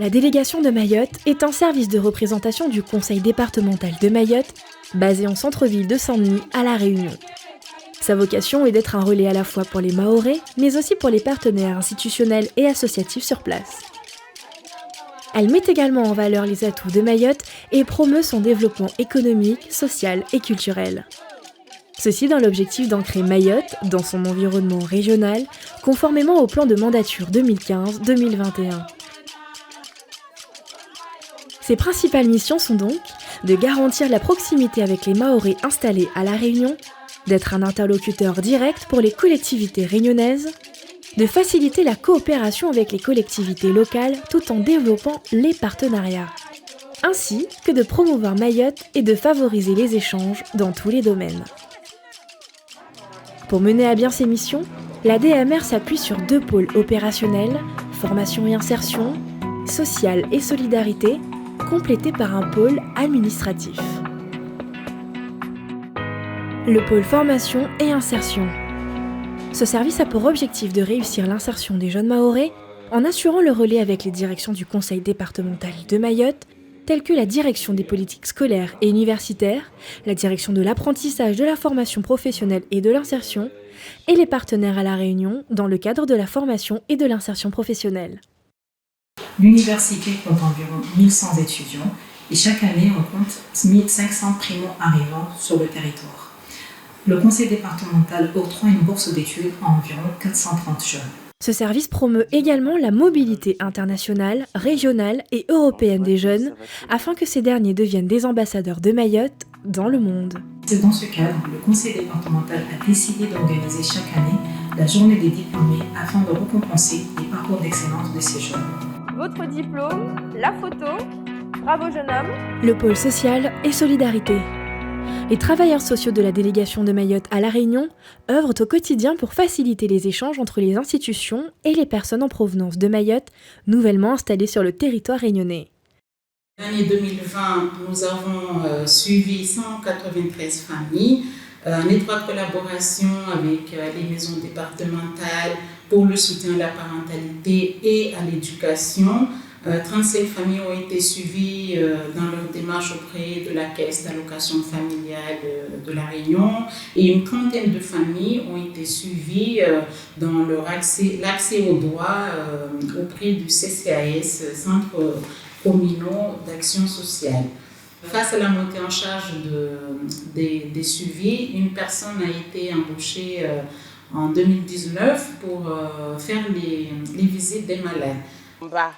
La délégation de Mayotte est un service de représentation du conseil départemental de Mayotte, basé en centre-ville de Saint-Denis à La Réunion. Sa vocation est d'être un relais à la fois pour les Mahorais, mais aussi pour les partenaires institutionnels et associatifs sur place. Elle met également en valeur les atouts de Mayotte et promeut son développement économique, social et culturel. Ceci dans l'objectif d'ancrer Mayotte dans son environnement régional, conformément au plan de mandature 2015-2021. Ses principales missions sont donc de garantir la proximité avec les Mahorais installés à La Réunion, d'être un interlocuteur direct pour les collectivités réunionnaises, de faciliter la coopération avec les collectivités locales tout en développant les partenariats, ainsi que de promouvoir Mayotte et de favoriser les échanges dans tous les domaines. Pour mener à bien ses missions, la DMR s'appuie sur 2 pôles opérationnels, formation et insertion, sociale et solidarité, complétés par un pôle administratif. Le pôle formation et insertion. Ce service a pour objectif de réussir l'insertion des jeunes Mahorais en assurant le relais avec les directions du conseil départemental de Mayotte, telles que la direction des politiques scolaires et universitaires, la direction de l'apprentissage, de la formation professionnelle et de l'insertion, et les partenaires à La Réunion dans le cadre de la formation et de l'insertion professionnelle. L'université compte environ 1100 étudiants et chaque année on compte 1500 primo-arrivants sur le territoire. Le conseil départemental octroie une bourse d'études à environ 430 jeunes. Ce service promeut également la mobilité internationale, régionale et européenne des jeunes afin que ces derniers deviennent des ambassadeurs de Mayotte dans le monde. C'est dans ce cadre que le conseil départemental a décidé d'organiser chaque année la journée des diplômés afin de récompenser les parcours d'excellence de ces jeunes. Votre diplôme, la photo, bravo jeune homme. Le pôle social et solidarité. Les travailleurs sociaux de la délégation de Mayotte à La Réunion œuvrent au quotidien pour faciliter les échanges entre les institutions et les personnes en provenance de Mayotte, nouvellement installées sur le territoire réunionnais. L'année 2020, nous avons suivi 193 familles en étroite collaboration avec les maisons départementales pour le soutien à la parentalité et à l'éducation. 35 familles ont été suivies dans leur démarche auprès de la Caisse d'allocation familiale de La Réunion et une trentaine de familles ont été suivies dans l'accès aux droits auprès du CCAS, Centre communaux d'action sociale. Face à la montée en charge des suivis, une personne a été embauchée en 2019 pour faire les visites des malades. On va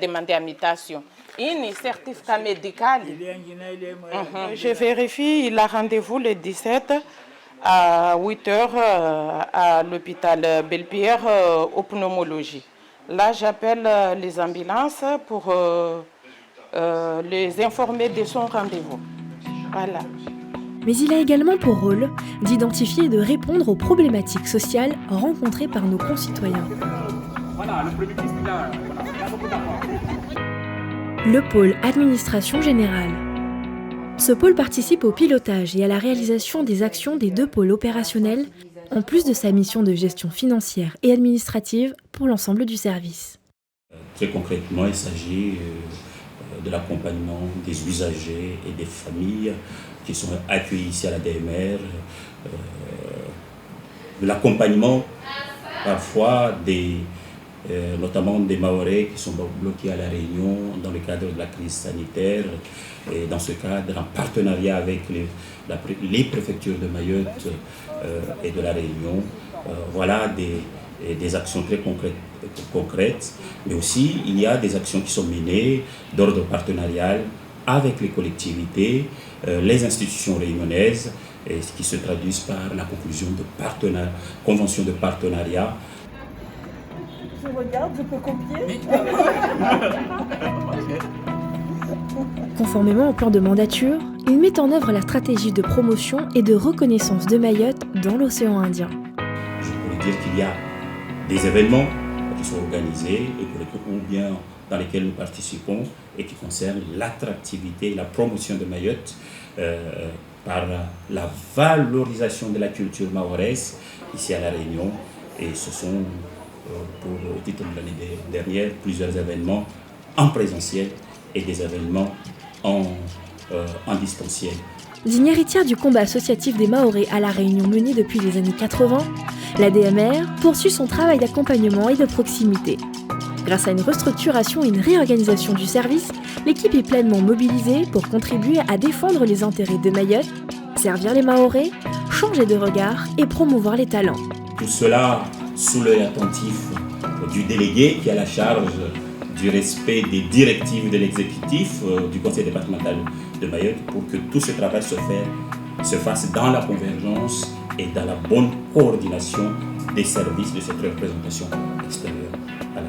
demander à mutation. Un certificat médical. Je vérifie, il a rendez-vous le 17 à 8h à l'hôpital Belle-Pierre au pneumologie. Là, j'appelle les ambulances pour les informer de son rendez-vous. Voilà. Mais il a également pour rôle d'identifier et de répondre aux problématiques sociales rencontrées par nos concitoyens. Le pôle administration générale. Ce pôle participe au pilotage et à la réalisation des actions des 2 pôles opérationnels, en plus de sa mission de gestion financière et administrative pour l'ensemble du service. Très concrètement, il s'agit de l'accompagnement des usagers et des familles qui sont accueillis ici à la DMR, de l'accompagnement parfois notamment des Mahorais qui sont bloqués à La Réunion dans le cadre de la crise sanitaire, et dans ce cadre en partenariat avec les préfectures de Mayotte et de La Réunion. Voilà des actions très concrètes, mais aussi il y a des actions qui sont menées d'ordre partenarial avec les collectivités, les institutions réunionnaises, et qui se traduisent par la conclusion de conventions de partenariat. Je regarde, je peux copier. Conformément au plan de mandature, il met en œuvre la stratégie de promotion et de reconnaissance de Mayotte dans l'océan Indien. Je pourrais dire qu'il y a des événements qui sont organisés ou bien dans lesquels nous participons et qui concernent l'attractivité et la promotion de Mayotte par la valorisation de la culture mahoraise ici à La Réunion. Et ce sont, pour le titre de l'année dernière, plusieurs événements en présentiel et des événements en distanciel. Digne héritière du combat associatif des Mahorais à La Réunion mené depuis les années 80, la DMR poursuit son travail d'accompagnement et de proximité. Grâce à une restructuration et une réorganisation du service, l'équipe est pleinement mobilisée pour contribuer à défendre les intérêts de Mayotte, servir les Mahorais, changer de regard et promouvoir les talents. Tout cela sous l'œil attentif du délégué qui a la charge du respect des directives de l'exécutif du conseil départemental de Mayotte pour que tout ce travail se fasse dans la convergence et dans la bonne coordination des services de cette représentation extérieure à la